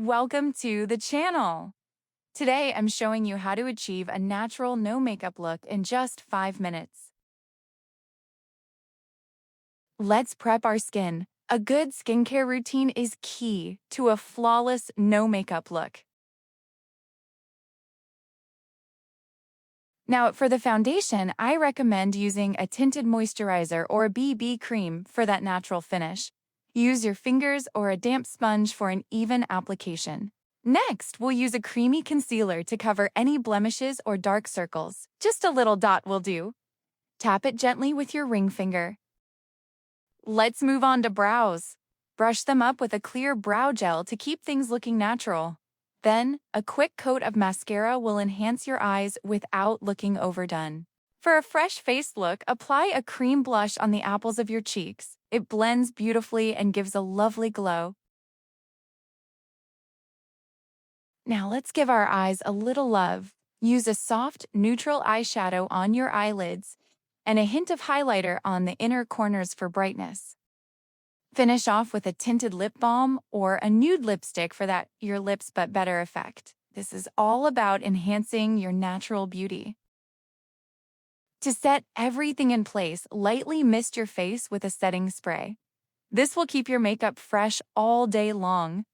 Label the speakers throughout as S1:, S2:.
S1: Welcome to the channel. Today I'm showing you how to achieve a natural no makeup look in just 5 minutes. Let's prep our skin. A good skincare routine is key to a flawless no makeup look. Now, for the foundation, I recommend using a tinted moisturizer or a BB cream for that natural finish. Use your fingers or a damp sponge for an even application. Next, we'll use a creamy concealer to cover any blemishes or dark circles. Just a little dot will do. Tap it gently with your ring finger. Let's move on to brows. Brush them up with a clear brow gel to keep things looking natural. Then, a quick coat of mascara will enhance your eyes without looking overdone. For a fresh face look, apply a cream blush on the apples of your cheeks. It blends beautifully and gives a lovely glow. Now let's give our eyes a little love. Use a soft, neutral eyeshadow on your eyelids and a hint of highlighter on the inner corners for brightness. Finish off with a tinted lip balm or a nude lipstick for that your lips but better effect. This is all about enhancing your natural beauty. To set everything in place, lightly mist your face with a setting spray. This will keep your makeup fresh all day long.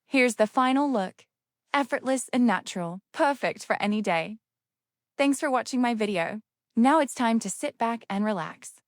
S1: Here's the final look. Effortless and natural, perfect for any day. Thanks for watching my video. Now it's time to sit back and relax.